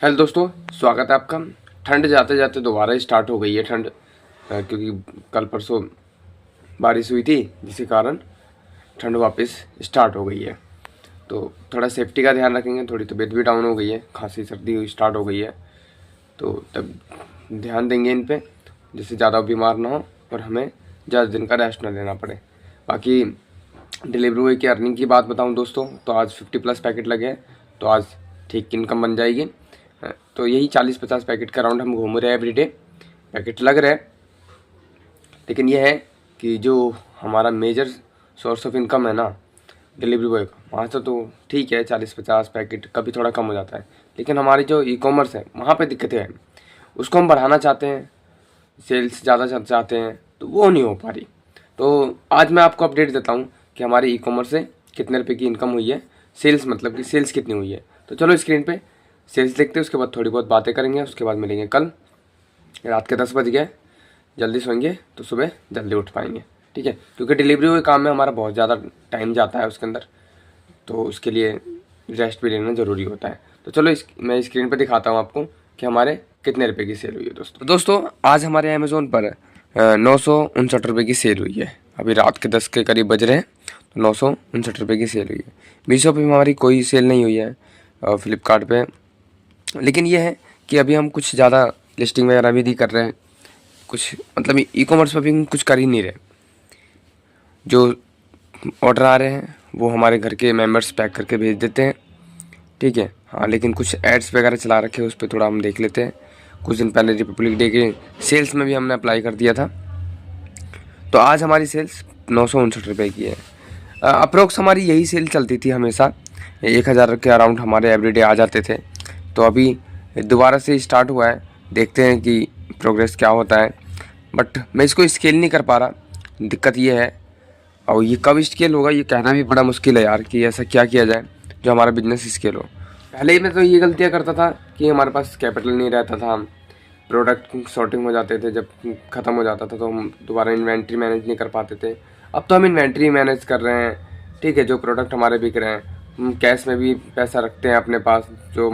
Hello दोस्तों, स्वागत है आपका। ठंड जाते जाते दोबारा स्टार्ट हो गई है ठंड, क्योंकि कल परसों बारिश हुई थी जिसके कारण ठंड वापस स्टार्ट हो गई है। तो थोड़ा सेफ्टी का ध्यान रखेंगे। थोड़ी तबीयत भी डाउन हो गई है, खांसी सर्दी स्टार्ट हो गई है, तो तब ध्यान देंगे इन पे, जिससे ज़्यादा बीमार ना हो और हमें ज़्यादा दिन का रेस्ट ना लेना पड़े। बाकी डिलीवरी बॉय की अर्निंग की बात बताऊं दोस्तों, तो आज 50+ पैकेट लगे हैं, तो आज ठीक इनकम बन जाएगी। तो यही 40-50 पैकेट का राउंड हम घूम रहे हैं, एवरीडे पैकेट लग रहे हैं। लेकिन यह है कि जो हमारा मेजर सोर्स ऑफ इनकम है ना डिलीवरी बॉय का, वहाँ से तो ठीक है 40-50 पैकेट, कभी थोड़ा कम हो जाता है। लेकिन हमारी जो ई कॉमर्स है वहाँ पे दिक्कतें हैं, उसको हम बढ़ाना चाहते हैं, सेल्स ज़्यादा चाहते हैं, तो वो नहीं हो पा रही। तो आज मैं आपको अपडेट देता हूँ कि हमारी ई कॉमर्स से कितने रुपये की इनकम हुई है, सेल्स मतलब कि सेल्स कितनी हुई है। तो चलो स्क्रीन पे सेल्स देखते हैं, उसके बाद थोड़ी बहुत बातें करेंगे, उसके बाद मिलेंगे कल। रात के 10 बज गए, जल्दी सोएंगे तो सुबह जल्दी उठ पाएंगे, ठीक है। क्योंकि डिलीवरी के काम में हमारा बहुत ज़्यादा टाइम जाता है उसके अंदर, तो उसके लिए रेस्ट भी लेना ज़रूरी होता है। तो चलो मैं स्क्रीन पर दिखाता हूँ आपको कि हमारे कितने रुपए की सेल हुई है दोस्तों। आज हमारे अमेज़ोन पर 959 रुपये की सेल हुई है। अभी रात के 10 के करीब बज रहे हैं, तो 959 रुपये की सेल हुई है। मीशो पे हमारी कोई सेल नहीं हुई है, फ्लिपकार्ट पे। लेकिन ये है कि अभी हम कुछ ज़्यादा लिस्टिंग वगैरह भी नहीं कर रहे हैं, कुछ मतलब ई कॉमर्स पर भी हम कुछ कर ही नहीं रहे। जो ऑर्डर आ रहे हैं वो हमारे घर के मेंबर्स पैक करके भेज देते हैं, ठीक है। हाँ, लेकिन कुछ एड्स वगैरह चला रखे हैं, उस पर थोड़ा हम देख लेते हैं। कुछ दिन पहले रिपब्लिक डे के सेल्स में भी हमने अप्लाई कर दिया था। तो आज हमारी सेल्स 959 रुपये की है। अप्रोक्स हमारी यही सेल चलती थी हमेशा, 1000 के अराउंड हमारे एवरीडे आ जाते थे। तो अभी दोबारा से स्टार्ट हुआ है, देखते हैं कि प्रोग्रेस क्या होता है। बट मैं इसको स्केल नहीं कर पा रहा, दिक्कत ये है। और ये कब स्केल होगा ये कहना भी बड़ा मुश्किल है यार, कि ऐसा क्या किया जाए जो हमारा बिजनेस स्केल हो। पहले ही मैं तो ये गलतियाँ करता था कि हमारे पास कैपिटल नहीं रहता था, प्रोडक्ट शॉर्टिंग हो जाते थे, जब ख़त्म हो जाता था तो हम दोबारा इन्वेंट्री मैनेज नहीं कर पाते थे। अब तो हम इन्वेंट्री मैनेज कर रहे हैं, ठीक है। जो प्रोडक्ट हमारे बिक रहे हैं, हम कैश में भी पैसा रखते हैं अपने पास, जो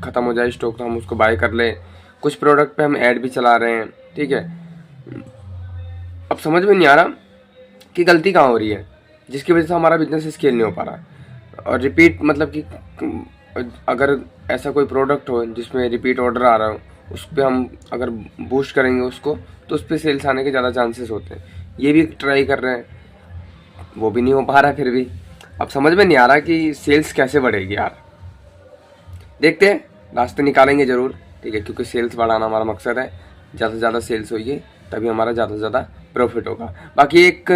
ख़त्म हो जाए स्टॉक तो हम उसको बाय कर लें। कुछ प्रोडक्ट पे हम ऐड भी चला रहे हैं, ठीक है। अब समझ में नहीं आ रहा कि गलती कहाँ हो रही है, जिसकी वजह से हमारा बिजनेस स्केल नहीं हो पा रहा। और रिपीट मतलब कि अगर ऐसा कोई प्रोडक्ट हो जिसमें रिपीट ऑर्डर आ रहा हो, उस पर हम अगर बूस्ट करेंगे उसको, तो उस पर सेल्स आने के ज़्यादा चांसेस होते हैं। ये भी ट्राई कर रहे हैं, वो भी नहीं हो पा रहा फिर भी। अब समझ में नहीं आ रहा कि सेल्स कैसे बढ़ेगी यार। देखते हैं, रास्ते निकालेंगे ज़रूर, ठीक है। क्योंकि सेल्स बढ़ाना हमारा मकसद है। ज़्यादा से ज़्यादा सेल्स होगी तभी हमारा ज़्यादा से ज़्यादा प्रॉफिट होगा। बाकी एक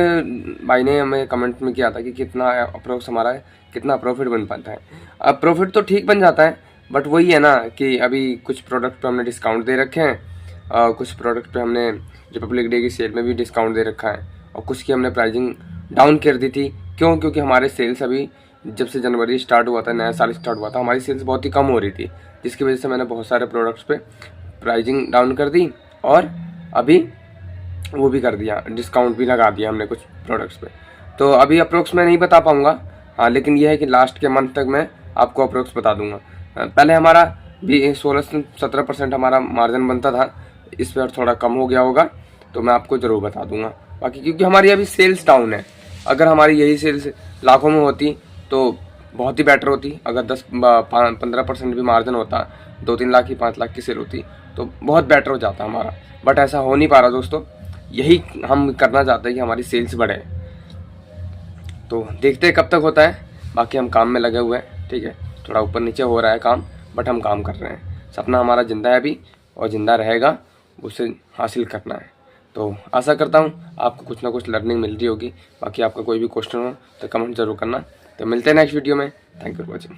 भाई ने हमें कमेंट में किया था कि कितना अप्रोक्स हमारा कितना प्रॉफिट बन पाता है। अब प्रॉफिट तो ठीक बन जाता है, बट वही है ना कि अभी कुछ प्रोडक्ट पे हमने डिस्काउंट दे रखे हैं, कुछ प्रोडक्ट पे हमने रिपब्लिक डे की सेल में भी डिस्काउंट दे रखा है, और कुछ की हमने प्राइसिंग डाउन कर दी थी। क्यों? क्योंकि हमारे सेल्स अभी जब से जनवरी स्टार्ट हुआ था, नया साल स्टार्ट हुआ था, हमारी सेल्स बहुत ही कम हो रही थी, जिसकी वजह से मैंने बहुत सारे प्रोडक्ट्स पे प्राइसिंग डाउन कर दी, और अभी वो भी कर दिया, डिस्काउंट भी लगा दिया हमने कुछ प्रोडक्ट्स पे। तो अभी अप्रोक्स मैं नहीं बता पाऊँगा, हाँ, लेकिन यह है कि लास्ट के मंथ तक मैं आपको अप्रोक्स बता दूंगा। पहले हमारा भी 16 से 17% हमारा मार्जिन बनता था, इस पर थोड़ा कम हो गया होगा, तो मैं आपको ज़रूर बता दूंगा। बाकी क्योंकि हमारी अभी सेल्स डाउन है, अगर हमारी यही सेल्स लाखों में होती तो बहुत ही बेटर होती। अगर 10-15% भी मार्जिन होता, 2-3 लाख की 5 लाख की सेल होती, तो बहुत बेटर हो जाता हमारा। बट ऐसा हो नहीं पा रहा दोस्तों। यही हम करना चाहते हैं कि हमारी सेल्स बढ़े, तो देखते हैं कब तक होता है। बाकी हम काम में लगे हुए हैं, ठीक है। थोड़ा ऊपर नीचे हो रहा है काम, बट हम काम कर रहे हैं। सपना हमारा ज़िंदा है अभी, और ज़िंदा रहेगा, उसे हासिल करना है। तो आशा करता हूँ आपको कुछ ना कुछ लर्निंग मिल रही होगी। बाकी आपका कोई भी क्वेश्चन हो तो कमेंट जरूर करना। तो मिलते हैं नेक्स्ट वीडियो में। Thank you for watching.